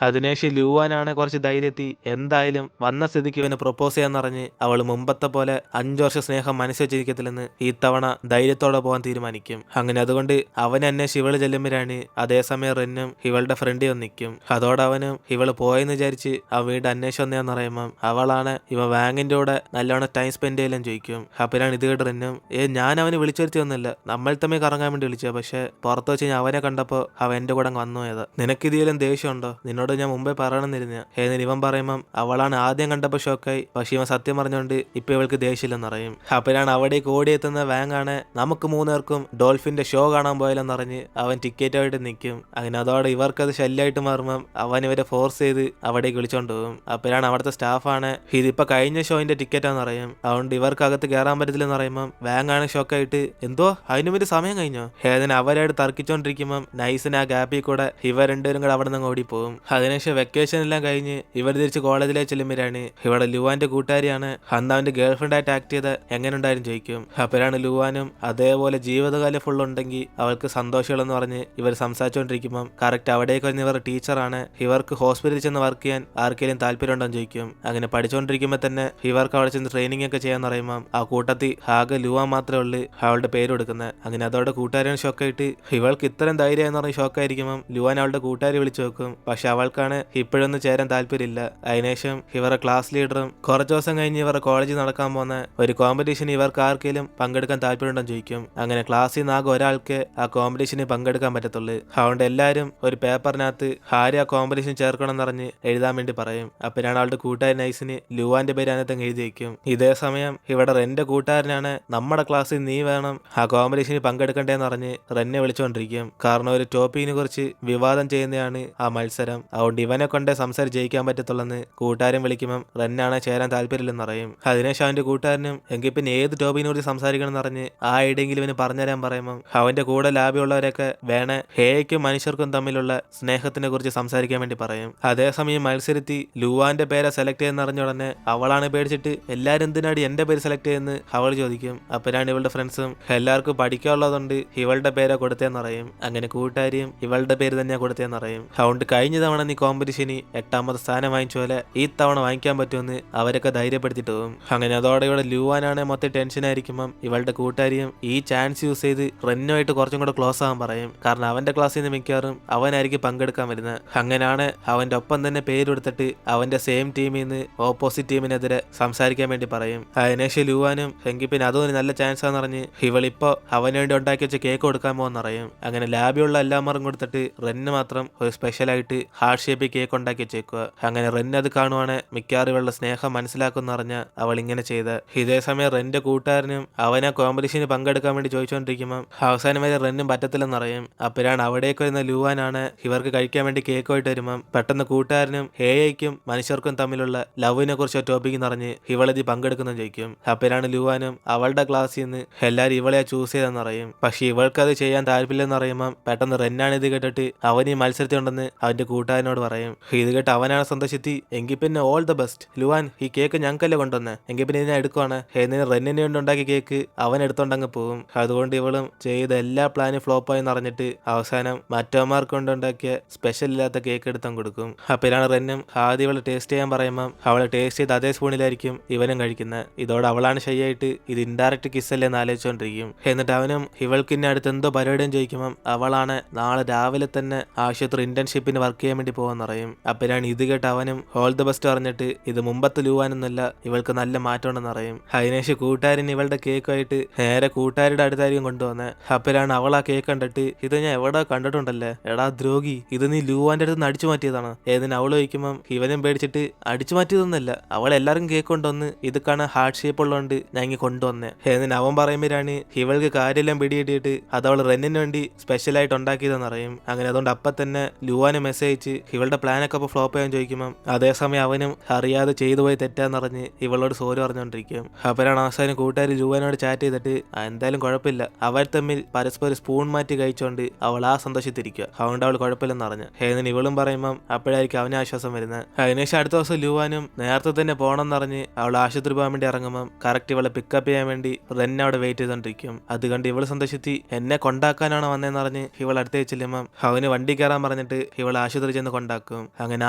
അതിനുശേഷം ലൂവാനാണ് കുറച്ച് ധൈര്യത്തി എന്തായാലും വന്ന സ്ഥിതിക്ക് ഇവന് പ്രൊപ്പോസ് ചെയ്യാന്ന് പറഞ്ഞ് അവൾ മുമ്പത്തെ പോലെ 5 വർഷം സ്നേഹം മനസ്സ് വെച്ചിരിക്കത്തില്ലെന്ന് ഈ തവണ ധൈര്യത്തോടെ പോകാൻ തീരുമാനിക്കും. അങ്ങനെ അതുകൊണ്ട് അവനെ അന്വേഷിച്ച് ഇവള് ചെല്ലുമ്പോഴാണ് അതേസമയം റെന്നും ഇവളുടെ ഫ്രണ്ടി വന്ന് നിൽക്കും. അതോടെ അവനും ഇവള് പോയെന്ന് വിചാരിച്ച് ആ വീട് അന്വേഷിച്ച് വന്നതെന്ന് പറയുമ്പം അവളാണ് ഇവ വാങ്ങിന്റെ കൂടെ നല്ലോണം ടൈം സ്പെൻഡ് ചെയ്യലും ചോദിക്കും. അപ്പോഴാണ് ഇത് കേട്ട് റെന്നും ഞാൻ അവനെ വിളിച്ചു വരുത്തി വന്നില്ല, നമ്മൾ തമ്മിൽ കറങ്ങാൻ വേണ്ടി വിളിച്ചത്, പക്ഷെ പുറത്ത് വെച്ച് ഞാൻ അവനെ കണ്ടപ്പോൾ അവൻ എന്റെ കൂടെ വന്നു പോയത്. നിനക്ക് ഇതിലും ദേഷ്യമുണ്ടോ? നിന്നോട് ഞാൻ മുമ്പേ പറയണമെന്നിരുന്ന. എന്നിട്ട് ഇവൻ പറയുമ്പം അവളാണ് ആദ്യം കണ്ടപ്പോൾ ഷോക്കായി, പക്ഷെ ഇവൻ സത്യം പറഞ്ഞുകൊണ്ട് ഇപ്പൊ ഇവൾക്ക് ദേഷ്യമില്ലെന്ന് പറയും. അപ്പോഴാണ് അവിടേക്ക് ഓടിയെത്തുന്ന വാങ്ങാണ് നമുക്ക് 3 പേർക്കും ഡോൾഫിന്റെ ഷോ കാണാൻ പോയാലെന്ന് പറഞ്ഞ് അവൻ ടിക്കറ്റ് ആയിട്ട് നിൽക്കും. അങ്ങനെ അതോടെ ഇവർക്കത് ശല്യമായിട്ട് മാറുമ്പം അവൻ ഇവരെ ഫോഴ്സ് ചെയ്ത് അവിടേക്ക് വിളിച്ചോണ്ട് പോകും. അപ്പോഴാണ് അവിടുത്തെ സ്റ്റാഫാണ് ഇതിപ്പോ കഴിഞ്ഞ ഷോയിന്റെ ടിക്കറ്റാന്ന് പറയും, അതുകൊണ്ട് ഇവർക്ക് അകത്ത് കയറാൻ പറ്റത്തില്ലെന്ന് പറയുമ്പം വാങ്ങാണ് ഷോക്കായിട്ട് എന്തോ അതിനു വേണ്ടി സമയം കഴിഞ്ഞോ? ഏതിന് അവരായിട്ട് തർക്കിച്ചോണ്ടിരിക്കുമ്പം നൈസിന് ആ ഗ്യാപ്പിൽ കൂടെ ഇവർ രണ്ടുപേരും കൂടെ അവിടെ നിന്ന് ഓടിപ്പോകും. അതിനുശേഷം വെക്കേഷൻ എല്ലാം കഴിഞ്ഞ് ഇവർ തിരിച്ച് കോളേജിലേക്ക് ചെല്ലുമ്പോഴാണ് ഇവിടെ ലുവാന്റെ കൂട്ടുകാരിയാണ് അന്ന് അവന്റെ ഗേൾഫ്രണ്ട് ആയിട്ട് ആക്ട് ചെയ്ത് എങ്ങനെ ഉണ്ടായിരുന്നു ചോദിക്കും. അപ്പോഴാണ് ലുവാനും അതേപോലെ ജീവിതകാലം ഫുൾ ഉണ്ടെങ്കിൽ അവൾക്ക് സന്തോഷമുള്ളെന്ന് പറഞ്ഞ് ഇവർ സംസാരിച്ചുകൊണ്ടിരിക്കുമ്പം കറക്റ്റ് അവിടേക്ക് വരുന്ന ഇവർ ടീച്ചറാണ് ഇവർക്ക് ഹോസ്പിറ്റലിൽ ചെന്ന് വർക്ക് ചെയ്യാൻ ആർക്കെങ്കിലും താല്പര്യം ഉണ്ടോ എന്ന് ചോദിക്കും. അങ്ങനെ പഠിച്ചുകൊണ്ടിരിക്കുമ്പോൾ തന്നെ ഇവർക്ക് അവിടെ ചെന്ന് ട്രെയിനിങ് ഒക്കെ ചെയ്യാന്ന് പറയുമ്പോൾ ആ കൂട്ടത്തിൽ ആകെ ലുവാൻ മാത്രമേ ഉള്ളൂ അവളുടെ പേര് കൊടുക്കുന്നത്. അങ്ങനെ അതോടെ കൂട്ടുകാരൻ ഷോക്കായിട്ട് ഇവൾക്ക് ഇത്രയും ധൈര്യം എന്ന് പറഞ്ഞ് ഷോക്കായിരിക്കുമ്പം ലുവാൻ അവളുടെ കൂട്ടുകാരി വിളിച്ചു നോക്കും, പക്ഷെ അവൾക്കാണ് ഇപ്പോഴൊന്നും ചേരാൻ താല്പര്യമില്ല. അതിനുശേഷം ഇവരുടെ ക്ലാസ് ലീഡറും കുറച്ച് ദിവസം കഴിഞ്ഞ് ഇവരുടെ കോളേജിൽ നടക്കാൻ പോകുന്ന ഒരു കോമ്പറ്റീഷൻ ഇവർക്ക് ആർക്കെങ്കിലും പങ്കെടുക്കാൻ താല്പര്യമുണ്ടെന്ന് ചോദിക്കും. അങ്ങനെ ക്ലാസ്സിൽ നിന്ന് ആകെ ഒരാൾക്ക് ആ കോമ്പറ്റീഷനിൽ പങ്കെടുക്കാൻ പറ്റത്തുള്ളൂ. അതുകൊണ്ട് എല്ലാവരും ഒരു പേപ്പറിനകത്ത് ആരെ ആ കോമ്പറ്റീഷൻ ചേർക്കണം എന്നറിഞ്ഞ് എഴുതാൻ വേണ്ടി പറയും. അപ്പോഴാണ് അവളുടെ കൂട്ടുകാരൻ നൈസിന് ലുവാന്റെ പേര് അതിനകത്ത് എഴുതി വയ്ക്കും. ഇതേ സമയം ഇവിടെ റെന്റെ കൂട്ടുകാരനാണ് നമ്മുടെ ക്ലാസ്സിൽ നീ വേണം ആ കോമ്പറ്റീഷനിൽ പങ്കെടുക്കണ്ടേന്ന് പറഞ്ഞ് റെന്നെ വിളിച്ചുകൊണ്ടിരിക്കും. കാരണം ഒരു ടോപ്പിക്കിനെ കുറിച്ച് വിവാദം ചെയ്യുന്നതാണ് ആ മത്സരം, അതുകൊണ്ട് ഇവനെ കൊണ്ടേ സംസാരിച്ച് ജയിക്കാൻ പറ്റത്തുള്ളെന്ന് കൂട്ടുകാരൻ വിളിക്കുമ്പം റെന്നാണ് ചേരാൻ താല്പര്യമില്ലെന്ന് പറയും. അതിനുശേഷം അവന്റെ കൂട്ടുകാരനും എങ്കിൽ പിന്നെ ഏത് ടോപ്പിക്കിനെ കുറിച്ച് സംസാരിക്കണം എന്ന് പറഞ്ഞ് ആ ഐഡിയെങ്കിലും ഇവന് പറഞ്ഞുതരാൻ പറയുമ്പം അവന്റെ കൂടെ ലാഭ്യമുള്ളവരൊക്കെ വേണേ ഹേയ്ക്കും മനുഷ്യർക്കും തമ്മിലുള്ള സ്നേഹത്തിനെ കുറിച്ച് സംസാരിക്കാൻ വേണ്ടി പറയും. അതേസമയം മത്സരത്തിൽ ലുവാന്റെ പേരെ സെലക്ട് ചെയ്യുന്ന അറിഞ്ഞ ഉടനെ അവളാണ് പേടിച്ചിട്ട് എല്ലാരും എന്തിനാടി എന്റെ പേര് സെലക്ട് ചെയ്യുന്നത് അവൾ ചോദിക്കും. അപ്പോഴാണ് ഇവളുടെ ഫ്രണ്ട്സും എല്ലാവർക്കും പഠിക്കാനുള്ളതുകൊണ്ട് ഇവളുടെ പേരെ കൊടുത്തേന്ന് പറയും. അങ്ങനെ കൂട്ടുകാരിയും ഇവളുടെ പേര് തന്നെയാണ് കൊടുത്തേന്ന് പറയും. അതുകൊണ്ട് കഴിഞ്ഞ തവണ നീ കോമ്പറ്റീഷന് 8ാമത്തെ സ്ഥാനം വാങ്ങിച്ച പോലെ ഈ തവണ വാങ്ങിക്കാൻ പറ്റുമെന്ന് അവരൊക്കെ ധൈര്യപ്പെടുത്തിട്ട് പോകും. അങ്ങനെ അതോടെ ഇവിടെ ലുവാനാണ് മൊത്തം ടെൻഷനായിരിക്കുമ്പം ഇവളുടെ കൂട്ടുകാരിയും ഈ ചാൻസ് യൂസ് ചെയ്ത് റെന്നുമായിട്ട് കുറച്ചും കൂടെ ക്ലോസ് ആകാൻ പറയും. കാരണം അവന്റെ ക്ലാസ്സിൽ നിന്ന് മിക്കവാറും അവനായിരിക്കും പങ്കെടുക്കാൻ വരുന്നത്. അങ്ങനെയാണ് അവന്റെ ഒപ്പം തന്നെ പേരെടുത്തിട്ട് അവന്റെ സെയിം ടീമിൽ നിന്ന് ഓപ്പോസിറ്റ് ടീമിനെതിരെ സംസാരിക്കാൻ വേണ്ടി പറയും. അതിനുശേഷം ലുവാനും എങ്കിൽ പിന്നെ അതും ഒരു നല്ല ചാൻസ് ആണെന്ന് പറഞ്ഞ് ഇവളിപ്പോ അവന് വേണ്ടി ഉണ്ടാക്കി വെച്ച കേക്ക് കൊടുക്കാൻ പോകുന്ന പറയും. അങ്ങനെ ലാബിയുള്ള എല്ലാമാരും കൊടുത്തിട്ട് റെന്ന് മാത്രം ഒരു സ്പെഷ്യലായിട്ട് ഹാർട്ട് ഷേപ്പിൽ കേക്ക് ഉണ്ടാക്കി വെച്ചേക്കുക. അങ്ങനെ റെന്ന് അത് കാണുവാണ് മിക്കവാറും ഇവളുടെ സ്നേഹം മനസ്സിലാക്കുന്ന പറഞ്ഞ അവൾ ഇങ്ങനെ ചെയ്ത്. ഇതേ സമയം റെന്റെ കൂട്ടുകാരനും അവനെ കോമ്പറ്റീഷന് പങ്കെടുക്കാൻ വേണ്ടി ചോദിച്ചുകൊണ്ടിരിക്കുമ്പോൾ അവസാനം വരെ റെന്നും പറ്റത്തില്ലെന്ന് പറയും. അപ്പോഴാണ് അവിടേക്ക് വരുന്ന ലുവാനാണ് ഇവർക്ക് കഴിക്കാൻ വേണ്ടി കേക്ക് ആയിട്ട് വരുമ്പം പെട്ടെന്ന് കൂട്ടുകാരനും ഐക്കും മനുഷ്യർക്കും തമ്മിലുള്ള ലവിനെ കുറിച്ച് ടോപ്പിക്ക് നിറഞ്ഞ് ഇവളിത് പങ്കെടുക്കുന്നു ചോദിക്കും. അപ്പോഴാണ് ലുവാനും അവളുടെ ക്ലാസ്സിൽ നിന്ന് എല്ലാവരും ഇവളെ ചൂസ് ചെയ്തെന്ന് പറയും. പക്ഷെ ഇവൾക്കത് ചെയ്യാൻ താല്പര്യമില്ലെന്ന് പറയുമ്പം പെട്ടെന്ന് റെന്നാണ് ഇത് കേട്ടിട്ട് അവൻ ഈ മത്സരത്തിൽ ഉണ്ടെന്ന് അവന്റെ കൂട്ടുകാരനോട് പറയും. ഇത് കേട്ട് അവനാണ് സന്തോഷത്തി എങ്കിൽ പിന്നെ ഓൾ ദ ബെസ്റ്റ് ലുവാൻ, ഈ കേക്ക് ഞങ്ങൾക്കല്ലേ കൊണ്ടുവന്നേ, എങ്കിൽ പിന്നെ ഇതിനെ എടുക്കുവാണ്. എന്നിന് റെന്നിന് വേണ്ടി ഉണ്ടാക്കിയ കേക്ക് അവൻ എടുത്തോണ്ടങ്ങ് പോകും. അതുകൊണ്ട് ഇവളും ചെയ്ത എല്ലാ പ്ലാനും ഫ്ലോപ്പായി നിറഞ്ഞിട്ട് അവസാനം മറ്റവന്മാർക്ക് കൊണ്ടുണ്ടാക്കിയ സ്പെഷ്യൽ ഇല്ലാത്ത കേക്ക് എടുത്തും കൊടുക്കും. അപ്പോഴാണ് റെന്നും ആദ്യം ഇവളെ ടേസ്റ്റ് ചെയ്യാൻ പറയുമ്പം അവളെ ടേസ്റ്റ് ചെയ്ത് അതേ സ്പൂണിലായിരിക്കും ഇവനും കഴിക്കുന്നത്. ഇതോടെ അവളാണ് ശരിയായിട്ട് ഇത് ഇൻഡയറക്റ്റ് കിസ്സല്ലേ എന്ന് ആലോചിച്ചുകൊണ്ടിരിക്കും. എന്നിട്ട് അവനും ഇവൾക്ക് ഇന്നെ അടുത്ത് എന്തോ പരിപാടിയും ചോദിക്കുമ്പം അവളാണ് നാളെ രാവിലെ തന്നെ ആശുപത്രി ഇന്റേൺഷിപ്പിന് വർക്ക് ചെയ്യാൻ വേണ്ടി പോകാന്ന് പറയും. അപ്പോഴാണ് ഇത് കേട്ട് അവനും ഓൾ ദ ബെസ്റ്റ് പറഞ്ഞിട്ട് ഇത് മുമ്പത്തെ ലൂവാനൊന്നുമല്ല, ഇവൾക്ക് നല്ല മാറ്റം ഉണ്ടെന്ന് പറയും. അതിനുശേഷം കൂട്ടുകാരൻ ഇവളുടെ കേക്കുമായിട്ട് നേരെ കൂട്ടുകാരുടെ അടുത്തായിരിക്കും കൊണ്ടുവന്നത്. അപ്പോഴാണ് അവൾ ആ കേക്ക് കണ്ടിട്ട് ഇത് ഞാൻ എവിടെ കണ്ടിട്ടുണ്ടല്ലേ, എടാ ദ്രോഹി, ഇത് നീ ലൂവാന്റെ അടുത്ത് നിന്ന് അടിച്ചു മാറ്റിയതാണ്. ഏതിന് അവൾ ചോദിക്കുമ്പം ഇവനും പേടിച്ചിട്ട് അടിച്ചു മാറ്റിയതൊന്നുമല്ല, അവൾ എല്ലാവരും കേക്ക് കൊണ്ടുവന്ന് ഇത് കാണാൻ ഹാർട്ട് ഷേപ്പ് ഉള്ളതുകൊണ്ട് ഞാൻ ഇങ്ങനെ കൊണ്ടുവന്നേ. ഏതിന് അവൻ പറയുമ്പോഴാണ് ഇവൾക്ക് കാര്യമെല്ലാം പിടികിട്ടിയിട്ട് അത് അവൾ റെന്നിന് വേണ്ടി സ്പെഷ്യലായിട്ട് ഉണ്ടാക്കിയതെന്ന് പറയും. അങ്ങനെ അതുകൊണ്ട് അപ്പം തന്നെ ലുവാന് മെസ്സേജ് അയച്ച് ഇവളുടെ പ്ലാനൊക്കെ അപ്പോൾ ഫ്ലോപ്പ് ചെയ്യാൻ ചോദിക്കുമ്പം അതേസമയം അവനും അറിയാതെ ചെയ്തു പോയി തെറ്റാന്ന് പറഞ്ഞ് ഇവളോട് സോറി പറഞ്ഞുകൊണ്ടിരിക്കും. അപ്പോഴാണ് അവസാനം കൂട്ടുകാർ ലുവാനോട് ചാറ്റ് ചെയ്തിട്ട് എന്തായാലും കുഴപ്പമില്ല, അവർ തമ്മിൽ പരസ്പരം സ്പൂൺ മാറ്റി കഴിച്ചുകൊണ്ട് അവൾ ആ സന്തോഷത്തിരിക്കുക, അതുകൊണ്ട് അവൾ കുഴപ്പമില്ലെന്ന് പറഞ്ഞു. ഏതിന് ഇവളും പറയുമ്പം അപ്പോഴായിരിക്കും അവന് ആശ്വാസം വരുന്നത്. അതിനുശേഷം അടുത്ത ദിവസം ലുവാനും നേരത്തെ തന്നെ പോകണം എന്നറിഞ്ഞ് അവൾ ആശുപത്രി പോകാൻ വേണ്ടി ഇറങ്ങുമ്പം കറക്റ്റ് ഇവളെ പിക്കപ്പ് ചെയ്യാൻ വേണ്ടി റെന്നെ അവിടെ വെയിറ്റ് ചെയ്തോണ്ടിരിക്കും. അത് കണ്ട് ഇവൾ സന്തോഷത്തി എന്നെ കൊണ്ടാക്കാനാണോ വന്നതെന്ന് പറഞ്ഞ് ഇവൾ അടുത്തേക്ക് ചെല്ലുമ്പം അവന് വണ്ടി കയറാൻ പറഞ്ഞിട്ട് ഇവൾ ആശുപത്രി ചെന്ന് നിന്ന് കൊണ്ടാക്കും. അങ്ങനെ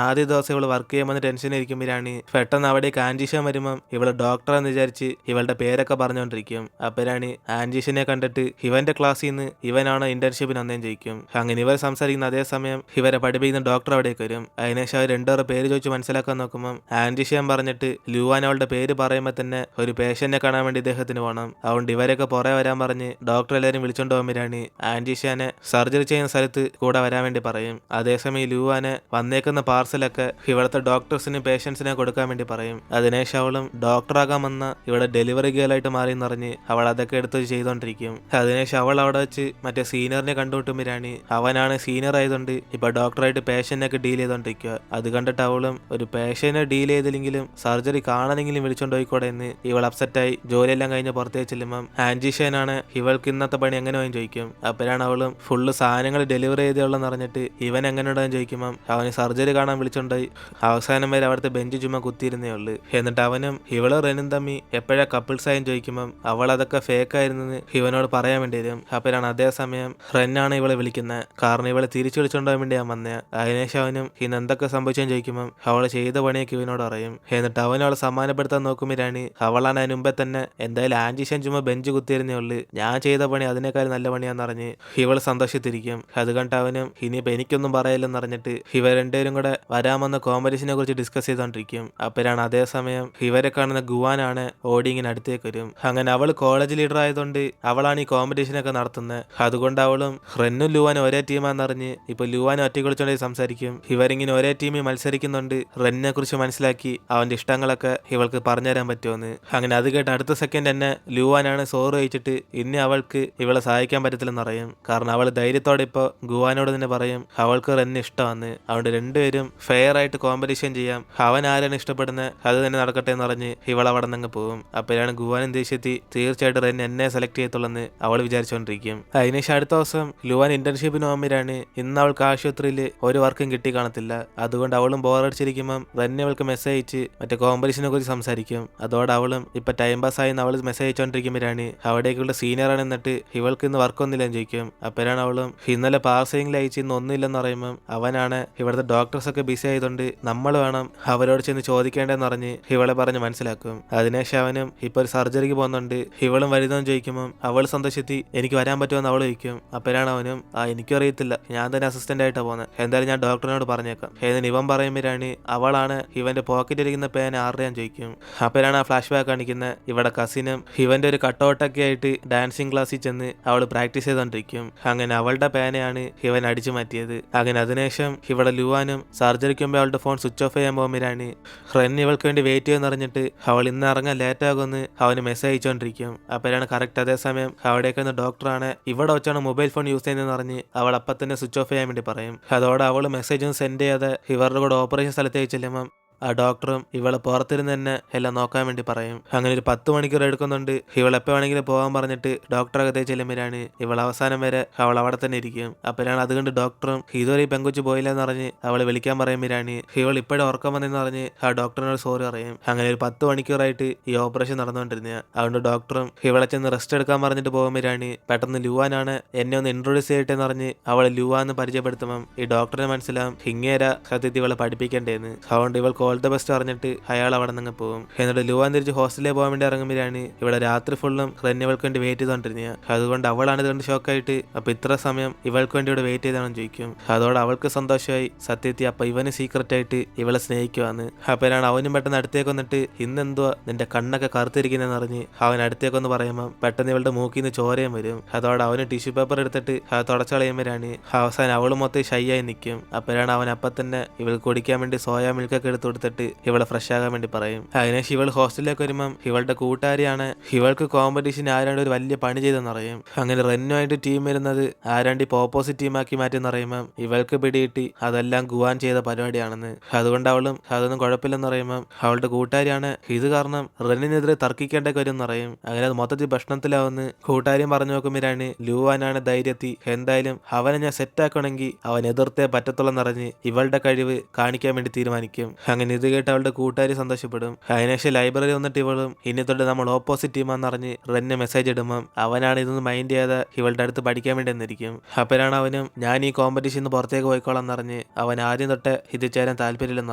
ആദ്യ ദിവസം ഇവള് വർക്ക് ചെയ്യുമ്പോൾ ടെൻഷൻ ഇരിക്കുമ്പോഴാണ് പെട്ടെന്ന് അവിടേക്ക് ആൻജീഷൻ വരുമ്പം ഇവള് ഡോക്ടറാന്ന് വിചാരിച്ച് ഇവളുടെ പേരൊക്കെ പറഞ്ഞുകൊണ്ടിരിക്കും. അപ്പോഴാണ് ആൻജീഷനെ കണ്ടിട്ട് ഇവന്റെ ക്ലാസ്സിൽ നിന്ന് ഇവനാണ് ഇന്റേൺഷിപ്പിന് വന്നേം ചോദിക്കും. അങ്ങനെ ഇവർ സംസാരിക്കുന്ന അതേ സമയം ഇവരെ പഠിപ്പിക്കുന്ന ഡോക്ടർ അവിടേക്ക് വരും. അതിനുശേഷം അവർ രണ്ടുപേരുടെ പേര് ചോദിച്ച് മനസ്സിലാക്കാൻ നോക്കുമ്പോൾ ആൻജീഷൻ പറഞ്ഞിട്ട് ലുവാൻ അവളുടെ പേര് പറയുമ്പോൾ തന്നെ ഒരു പേഷ്യന്റിനെ കാണാൻ വേണ്ടി ഇദ്ദേഹത്തിന് പോകണം. അതുകൊണ്ട് ഇവരൊക്കെ പുറകെ വരാൻ പറഞ്ഞ് ഡോക്ടർ എല്ലാവരും വിളിച്ചോണ്ട് പോകുമ്പോഴാണ് ആൻജീഷനെ സർജറി ചെയ്യുന്ന സ്ഥലത്ത് കൂടെ വരാൻ വേണ്ടി പറയും. അതേസമയം ലുവാനെ വന്നേക്കുന്ന പാർസലൊക്കെ ഇവിടുത്തെ ഡോക്ടേഴ്സിനും പേഷ്യൻസിനെ കൊടുക്കാൻ വേണ്ടി പറയും. അതിനുശേഷം അവളും ഡോക്ടറാകാൻ വന്ന ഇവിടെ ഡെലിവറി ഗേളായിട്ട് മാറിയെന്നറിഞ്ഞ് അവൾ അതൊക്കെ എടുത്ത് ചെയ്തോണ്ടിരിക്കും. അതിനുശേഷം അവൾ അവിടെ വെച്ച് മറ്റേ സീനിയറിനെ കണ്ടുമുട്ടുമ്പോഴാണ് അവനാണ് സീനിയർ ആയതുകൊണ്ട് ഇപ്പൊ ഡോക്ടറായിട്ട് പേഷ്യന്റിനൊക്കെ ഡീൽ ചെയ്തോണ്ടിരിക്കുക. അത് കണ്ടിട്ട് അവളും ഒരു പേഷ്യന്റിനെ ഡീൽ ചെയ്തില്ലെങ്കിലും സർജറി കാണാനെങ്കിലും വിളിച്ചോണ്ട് പോയിക്കോടെ എന്ന് ഇവൾ അപ്സെറ്റായി ജോലിയെല്ലാം കഴിഞ്ഞ് പുറത്തേക്ക് ചെല്ലുമ്പം ആൻജീഷനാണ് ഇവൾക്ക് ഇന്നത്തെ പണി എങ്ങനെ പോയി ചോദിക്കും. അപ്പോഴാണ് അവളും ഫുള്ള് സാധനങ്ങൾ ഡെലിവറി ചെയ്തുള്ളെന്ന് അറിഞ്ഞിട്ട് ഇവൻ എങ്ങനെ ഉണ്ടെന്ന് ചോദിക്കുമ്പം അവന് സർജറി കാണാൻ വിളിച്ചോണ്ടായി അവസാനം വരെ അവിടുത്തെ ബെഞ്ച് ചുമ്മാ കുത്തിയിരുന്നേ ഉള്ളു. എന്നിട്ട് അവനും ഇവള് റെനും തമ്മി എപ്പോഴാ കപ്പിൾസ് ആയും ചോദിക്കുമ്പം അവൾ അതൊക്കെ ഫേക്ക് ആയിരുന്നെന്ന് ഇവനോട് പറയാൻ വേണ്ടി വരും. അപ്പോഴാണ് അതേസമയം റെന്നാണ് ഇവളെ വിളിക്കുന്നത്. കാരണം ഇവളെ തിരിച്ചു വിളിച്ചോണ്ടാൻ വേണ്ടി ഞാൻ വന്നേ. അതിനുശേഷം അവനും ഇന്ന് എന്തൊക്കെ സംഭവിച്ചെന്ന് ചോദിക്കുമ്പം അവള് ചെയ്ത പണിയൊക്കെ ഇവനോട് അറിയും. എന്നിട്ട് അവൻ അവളെ സമ്മാനപ്പെടുത്താൻ നോക്കുമ്പോഴാണ് അവളാണ് അതിന് മുമ്പേ തന്നെ എന്തായാലും ആൻജീഷൻ ചുമ്മാ ബെഞ്ച് കുത്തിയിരുന്നേ ഉള്ളു, ഞാൻ ചെയ്ത പണി അതിനേക്കാൾ നല്ല പണിയാന്ന് പറഞ്ഞ് ഇവള് സന്തോഷത്തിരിക്കും. അത് കണ്ടിട്ട് അവനും ഇനിയിപ്പോ എനിക്കൊന്നും പറയില്ലെന്ന് പറഞ്ഞിട്ട് ഇവർ രണ്ടുപേരും കൂടെ വരാമെന്ന കോമ്പറ്റീഷനെ കുറിച്ച് ഡിസ്കസ് ചെയ്തോണ്ടിരിക്കും. അപ്പോഴാണ് അതേസമയം ഇവരെ കാണുന്ന ഗുവാനാണ് ഓടി ഇങ്ങനെ അടുത്തേക്ക് വരും. അങ്ങനെ അവൾ കോളേജ് ലീഡർ ആയതുകൊണ്ട് അവളാണ് ഈ കോമ്പറ്റീഷനൊക്കെ നടത്തുന്നത്. അതുകൊണ്ട് അവളും റെന്നും ലുവാനും ഒരേ ടീമാണെന്നറിഞ്ഞ് ഇപ്പൊ ലുവാനും ഒറ്റക്കൊളിച്ചോണ്ടേ സംസാരിക്കും. ഇവരിങ്ങനെ ഒരേ ടീമിൽ മത്സരിക്കുന്നുണ്ട്. റെന്നിനെ കുറിച്ച് മനസ്സിലാക്കി അവന്റെ ഇഷ്ടങ്ങളൊക്കെ ഇവൾക്ക് പറഞ്ഞുതരാൻ പറ്റുമെന്ന്. അങ്ങനെ അത് കേട്ട് അടുത്ത സെക്കൻഡ് തന്നെ ലുവാനാണ് സോറ് കഴിച്ചിട്ട് ഇനി അവൾക്ക് ഇവളെ സഹായിക്കാൻ പറ്റത്തില്ലെന്ന് പറയും. കാരണം അവൾ ധൈര്യത്തോടെ ഇപ്പൊ ഗുവാനോട് തന്നെ പറയും അവൾക്ക് റെന്നെ ഇഷ്ടമാണ്. അതുകൊണ്ട് രണ്ടുപേരും ഫെയർ ആയിട്ട് കോമ്പറ്റീഷൻ ചെയ്യാം, അവൻ ആരാണ് ഇഷ്ടപ്പെടുന്നത് അത് തന്നെ നടക്കട്ടെ എന്ന് പറഞ്ഞ് ഇവൾ അവിടെ നിന്ന് പോകും. അപ്പോഴാണ് ഗുവാനും ദേഷ്യത്തി തീർച്ചയായിട്ടും റെൻ എന്നെ സെലക്ട് ചെയ്യത്തുള്ളെന്ന് അവൾ വിചാരിച്ചുകൊണ്ടിരിക്കും. അതിനുശേഷം അടുത്ത ദിവസം ലുവാൻ ഇന്റേൺഷിപ്പിന് പോകുമ്പോഴാണ് ഇന്ന് അവൾക്ക് ആശുപത്രിയിൽ ഒരു വർക്കും കിട്ടി കാണത്തില്ല. അതുകൊണ്ട് അവളും ബോറടിച്ചിരിക്കുമ്പം റെന്നെ അവൾക്ക് മെസ്സേജ് അയച്ച് മറ്റേ കോമ്പറ്റീഷനെ കുറിച്ച് സംസാരിക്കും. അതോടെ അവളും ഇപ്പൊ ടൈം പാസ് ആയി അവൾ മെസ്സേജ് അയച്ചുകൊണ്ടിരിക്കുമ്പോഴാണ് അവിടേക്കുള്ള സീനിയർ ആണ് എന്നിട്ട് ഇവൾക്ക് ഇന്ന് വർക്കൊന്നുമില്ലെന്ന് ചോദിക്കും. അപ്പോഴാണ് അവളും ഇന്നലെ പാർസലിംഗിൽ അയച്ച് ഇന്ന് ഒന്നുമില്ലെന്ന് പറയുമ്പം അവനാണ് ഇവിടുത്തെ ഡോക്ടേഴ്സ് ഒക്കെ ബിസി ആയതുകൊണ്ട് നമ്മൾ വേണം അവരോട് ചെന്ന് ചോദിക്കേണ്ടതെന്ന് പറഞ്ഞ് ഇവളെ പറഞ്ഞ് മനസ്സിലാക്കും. അതിനുശേഷം അവനും ഇപ്പൊ ഒരു സർജറിക്ക് പോകുന്നുണ്ട്, ഇവളും വരുന്നതെന്ന് ചോദിക്കുമ്പോൾ അവൾ സന്തോഷത്തി എനിക്ക് വരാൻ പറ്റുമെന്ന് അവൾ ചോദിക്കും. അപ്പോഴാണ് അവനും എനിക്കറിയത്തില്ല, ഞാൻ തന്നെ അസിസ്റ്റന്റ് ആയിട്ടാണ് പോകുന്നത്, എന്തായാലും ഞാൻ ഡോക്ടറിനോട് പറഞ്ഞേക്കാം എന്ന് ഇവൻ പറയുമ്പോഴാണ് അവളാണ് ഇവന്റെ പോക്കറ്റ് ഇരിക്കുന്ന പേന ആരുടെയാൻ ചോദിക്കും. അപ്പോഴാണ് ആ ഫ്ലാഷ് ബാക്ക് കാണിക്കുന്നത് ഇവിടെ കസിനും ഇവന്റെ ഒരു കട്ടൗട്ടൊക്കെ ആയിട്ട് ഡാൻസിങ് ക്ലാസ്സിൽ ചെന്ന് അവൾ പ്രാക്ടീസ് ചെയ്തോണ്ടിരിക്കും. അങ്ങനെ അവളുടെ പേനയാണ് ഇവൻ അടിച്ചു മാറ്റിയത്. അങ്ങനെ അതിനുശേഷം ഇവിടെ ലുവാനും സർജറിക്ക് മുമ്പ് അവളുടെ ഫോൺ സ്വിച്ച് ഓഫ് ചെയ്യാൻ പോകുമ്പോഴാണ് റെൻ ഇവൾക്ക് വേണ്ടി വെയിറ്റ് ചെയ്യുമെന്ന് അറിഞ്ഞിട്ട് അവൾ ഇന്ന് ഇറങ്ങാൻ ലേറ്റ് ആകുമെന്ന് അവന് മെസ്സേജ് അയച്ചുകൊണ്ടിരിക്കും. അപ്പോഴാണ് കറക്റ്റ് അതേസമയം അവിടേക്ക് വന്ന ഡോക്ടറാണ് ഇവിടെ വെച്ചാണ് മൊബൈൽ ഫോൺ യൂസ് ചെയ്യുന്നതെന്ന് പറഞ്ഞ് അവൾ അപ്പം തന്നെ സ്വിച്ച് ഓഫ് ചെയ്യാൻ വേണ്ടി പറയും. അതോടെ അവൾ മെസ്സേജും സെൻഡ് ചെയ്യാതെ ഇവരുടെ കൂടെ ഓപ്പറേഷൻ സ്ഥലത്തേക്ക് ചെല്ലുമ്പം ആ ഡോക്ടറും ഇവളെ പുറത്തിരുന്ന് തന്നെ എല്ലാം നോക്കാൻ വേണ്ടി പറയും. അങ്ങനെ ഒരു 10 മണിക്കൂർ എടുക്കുന്നുണ്ട്. ഇവൾ എപ്പോൾ വേണമെങ്കിലും പോകാൻ പറഞ്ഞിട്ട് ഡോക്ടർ അകത്തേ ചെല്ലുമ്പോഴാണ് ഇവൾ അവസാനം വരെ അവൾ അവിടെ തന്നെ ഇരിക്കും. അപ്പോഴാണ് അതുകൊണ്ട് ഡോക്ടറും ഇതുവരെ ഈ പെങ്കൊച്ച് പോയില്ലെന്ന് പറഞ്ഞ് അവൾ വിളിക്കാൻ പറയുമ്പോഴാണ് ഇവൾ ഇപ്പോഴും ഉറക്കം വന്നെന്ന് പറഞ്ഞ് ആ ഡോക്ടറിനോട് സോറി പറയും. അങ്ങനെ ഒരു 10 മണിക്കൂറായിട്ട് ഈ ഓപ്പറേഷൻ നടന്നുകൊണ്ടിരുന്നത്. അതുകൊണ്ട് ഡോക്ടറും ഇവളെ ചെന്ന് റെസ്റ്റ് എടുക്കാൻ പറഞ്ഞിട്ട് പോകുമ്പോഴാണ് പെട്ടെന്ന് ലുവാനാണ് എന്നെ ഒന്ന് ഇൻട്രൊഡ്യൂസ് ചെയ്യട്ടെ എന്ന് പറഞ്ഞ് അവളെ ലുവാന്ന് പരിചയപ്പെടുത്തുമ്പം ഈ ഡോക്ടറിനെ മനസ്സിലാവും ഇങ്ങേര സത്യത്തിൽ ഇവളെ പഠിപ്പിക്കേണ്ടതെന്ന്. അതുകൊണ്ട് ഇവൾക്ക് ഓൾ ദ ബെസ്റ്റ് പറഞ്ഞിട്ട് അയാൾ അവിടെ നിന്ന് പോകും. എന്നിട്ട് ലുവാൻ തിരിച്ച് ഹോസ്റ്റലിൽ പോകാൻ വേണ്ടി ഇറങ്ങുമ്പോഴാണ് ഇവിടെ രാത്രി ഫുള്ളും റെൻ ഇവൾക്ക് വേണ്ടി വെയിറ്റ് ചെയ്തോണ്ടിരുന്നത്. അതുകൊണ്ട് അവളാണ് ഇതുകൊണ്ട് ഷോക്കായിട്ട് അപ്പൊ ഇത്ര സമയം ഇവൾക്ക് വേണ്ടി ഇവിടെ വെയിറ്റ് ചെയ്താണെന്ന് ചോദിക്കും. അതോടെ അവൾക്ക് സന്തോഷമായി സത്യത്തിൽ അപ്പൊ ഇവന് സീക്രട്ട് ആയിട്ട് ഇവളെ സ്നേഹിക്കുവാന്ന്. അപ്പോഴാണ് അവനും പെട്ടെന്ന് അടുത്തേക്ക് വന്നിട്ട് ഇന്നെന്തുവാ നിന്റെ കണ്ണൊക്കെ കറുത്തിരിക്കുന്നതെന്ന് അറിഞ്ഞ് അവൻ അടുത്തേക്കൊന്ന് പറയുമ്പോൾ പെട്ടെന്ന് ഇവളുടെ മൂക്കിൽ നിന്ന് ചോരയും വരും. അതോടെ അവന് ടിഷ്യൂ പേപ്പർ എടുത്തിട്ട് അത് തുടച്ചളയുമ്പോഴാണ് അവസാനം അവള് മൊത്തം ഷൈ ആയി നിൽക്കും. അപ്പോഴാണ് അവൻ അപ്പം തന്നെ ഇവൾക്ക് കുടിക്കാൻ വേണ്ടി സോയാ മിൽക്കൊക്കെ എടുത്ത് കൊടുത്തിട്ട് ഇവളെ ഫ്രഷ് ആകാൻ വേണ്ടി പറയും. അതിനുശേഷം ഇവൾ ഹോസ്റ്റലിലേക്ക് വരുമ്പം ഇവളുടെ കൂട്ടുകാരിയാണ് ഇവൾക്ക് കോമ്പറ്റീഷൻ ആരാണ്ട് ഒരു വലിയ പണി ചെയ്തെന്ന് പറയും. അങ്ങനെ റെന്നുമായിട്ട് ടീം വരുന്നത് ആരാണ്ട് ഇപ്പൊ ഓപ്പോസിറ്റ് ടീമാക്കി മാറ്റിയെന്ന് പറയുമ്പം ഇവൾക്ക് പിടികിട്ടി അതെല്ലാം ഗുവാൻ ചെയ്ത പരിപാടിയാണെന്ന്. അതുകൊണ്ട് അവളും അതൊന്നും കുഴപ്പമില്ലെന്ന് പറയുമ്പം അവളുടെ കൂട്ടുകാരിയാണ് ഇത് കാരണം റെന്നിനെതിരെ തർക്കിക്കേണ്ട കാര്യം പറയും. അങ്ങനെ അത് മൊത്തത്തിൽ ഭക്ഷണത്തിലാവുന്ന കൂട്ടുകാരിയും പറഞ്ഞു നോക്കുമ്പോഴാണ് ലുവാനാണ് ധൈര്യത്തി എന്തായാലും അവനെ ഞാൻ സെറ്റാക്കണമെങ്കിൽ അവൻ എതിർത്തേ പറ്റത്തുള്ളെന്നറിഞ്ഞ് ഇവളുടെ കഴിവ് കാണിക്കാൻ വേണ്ടി തീരുമാനിക്കും. അങ്ങനെ അങ്ങനെ ഇത് കേട്ട് അവളുടെ കൂട്ടുകാരി സന്തോഷപ്പെടും. അതിനുശേഷം ലൈബ്രറി വന്നിട്ട് ഇവളും ഇനി തൊട്ട് നമ്മൾ ഓപ്പോസിറ്റ് ടീമാന്ന് അറിഞ്ഞ് റെന്നെ മെസ്സേജ് ഇടുമ്പം അവനാണ് ഇതൊന്നും മൈൻഡ് ചെയ്യാതെ ഇവളുടെ അടുത്ത് പഠിക്കാൻ വേണ്ടി എന്നിരിക്കും. അപ്പോഴാണ് അവനും ഞാൻ ഈ കോമ്പറ്റീഷന് പുറത്തേക്ക് പോയിക്കോളാം എന്നറിഞ്ഞ് അവൻ ആദ്യം തൊട്ട് ഇത് ചേരാൻ താല്പര്യമില്ലെന്ന്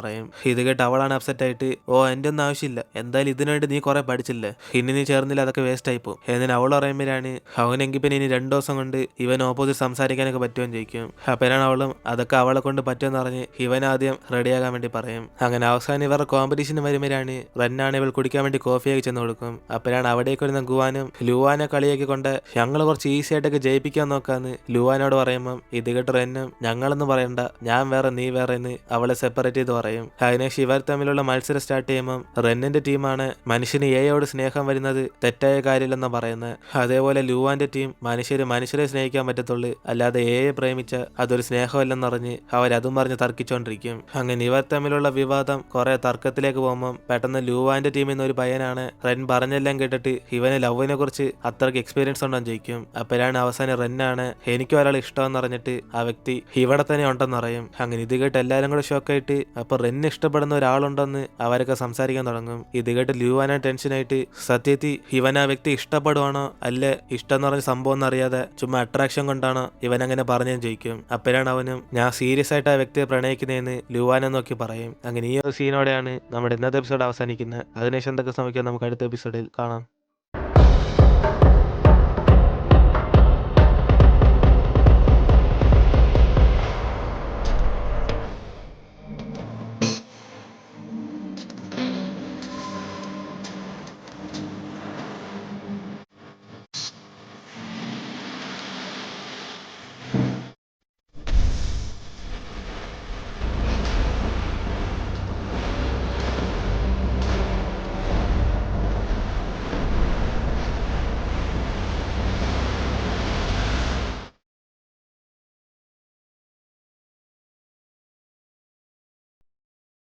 പറയും. ഇത് കേട്ട് അവളാണ് അപ്സെറ്റ് ആയിട്ട് എൻ്റെ ഒന്നും ആവശ്യമില്ല, എന്തായാലും ഇതിനുവേണ്ടി നീ കുറെ പഠിച്ചില്ലേ, ഇനി നീ ചേർന്നില്ല അതൊക്കെ വേസ്റ്റ് ആയി പോകും എന്നിട്ട് അവൾ പറയുമ്പോഴാണ് അവനെങ്കിൽ പിന്നെ ഇനി 2 ദിവസം കൊണ്ട് ഇവൻ ഓപ്പോസിറ്റ് സംസാരിക്കാനൊക്കെ പറ്റുമെന്ന് ചോദിക്കും. അപ്പോഴാണ് അവളും അതൊക്കെ അവളെ കൊണ്ട് പറ്റുമെന്ന് പറഞ്ഞ് ഇവൻ ആദ്യം റെഡിയാകാൻ വേണ്ടി പറയും. അങ്ങനെ അവസാനം ഇവരുടെ കോമ്പറ്റീഷന് വരുമ്പോഴാണ് റെന്നാണ് ഇവൾ കുടിക്കാൻ വേണ്ടി കോഫിയൊക്കെ ചെന്ന് കൊടുക്കും. അപ്പോഴാണ് അവിടേക്ക് വരുന്ന ഗുവാനും ലുവാനെ കളിയാക്കി കൊണ്ട് ഞങ്ങൾ കുറച്ച് ഈസി ആയിട്ടൊക്കെ ജയിപ്പിക്കാൻ നോക്കാന്ന് ലുവാനോട് പറയുമ്പം ഇത് കേട്ട് റെന്നും ഞങ്ങളെന്ന് പറയണ്ട, ഞാൻ വേറെ നീ വേറെ എന്ന് അവളെ സെപ്പറേറ്റ് ചെയ്ത് പറയും. അതിനുശേഷം ഇവർ തമ്മിലുള്ള മത്സരം സ്റ്റാർട്ട് ചെയ്യുമ്പം റെന്നിന്റെ ടീമാണ് മനുഷ്യന് എയോട് സ്നേഹം വരുന്നത് തെറ്റായ കാര്യമില്ലെന്ന് പറയുന്നത്. അതേപോലെ ലുവാന്റെ ടീം മനുഷ്യരെ സ്നേഹിക്കാൻ പറ്റത്തുള്ളൂ, അല്ലാതെ എയെ പ്രേമിച്ച അതൊരു സ്നേഹമല്ലെന്നറിഞ്ഞ് അവരതും പറഞ്ഞ് തർക്കിച്ചോണ്ടിരിക്കും. അങ്ങനെ ഇവർ തമ്മിലുള്ള വിവാദം കുറെ തർക്കത്തിലേക്ക് പോകുമ്പം പെട്ടെന്ന് ലുവാന്റെ ടീമിൽ നിന്ന് ഒരു പയ്യനാണ് റെൻ പറഞ്ഞെല്ലാം കേട്ടിട്ട് ഇവന് ലവിനെ കുറിച്ച് അത്രയ്ക്ക് എക്സ്പീരിയൻസ് ഉണ്ടെന്ന് ചോദിക്കും. അപ്പോഴാണ് അവസാനം റെന്നാണ് എനിക്കും ഒരാൾ ഇഷ്ടമെന്ന് പറഞ്ഞിട്ട് ആ വ്യക്തി ഇവിടെ തന്നെ ഉണ്ടെന്ന് പറയും. അങ്ങനെ ഇത് കേട്ട് എല്ലാവരും കൂടെ ഷോക്കായിട്ട് അപ്പൊ റെന്ന് ഇഷ്ടപ്പെടുന്ന ഒരാളുണ്ടെന്ന് അവരൊക്കെ സംസാരിക്കാൻ തുടങ്ങും. ഇത് കേട്ട് ലുവാന ടെൻഷനായിട്ട് സത്യത്തിൽ ഇവൻ ആ വ്യക്തി ഇഷ്ടപ്പെടുവാണോ അല്ലെ ഇഷ്ടം എന്ന് പറഞ്ഞ സംഭവം ഒന്നും അറിയാതെ ചുമ്മാ അട്രാക്ഷൻ കൊണ്ടാണോ ഇവൻ അങ്ങനെ പറഞ്ഞെന്ന് ചോദിക്കും. അപ്പോഴാണ് അവനും ഞാൻ സീരിയസ് ആയിട്ട് ആ വ്യക്തിയെ പ്രണയിക്കുന്നതെന്ന് ലുവാനെ നോക്കി പറയും. അങ്ങനെ ഈ ഒരു സീനോടെയാണ് നമ്മുടെ ഇന്നത്തെ എപ്പിസോഡ് അവസാനിക്കുന്നത്. അതിനുശേഷം എന്തൊക്കെ സംഭവിക്കാം നമുക്ക് അടുത്ത എപ്പിസോഡിൽ കാണാം.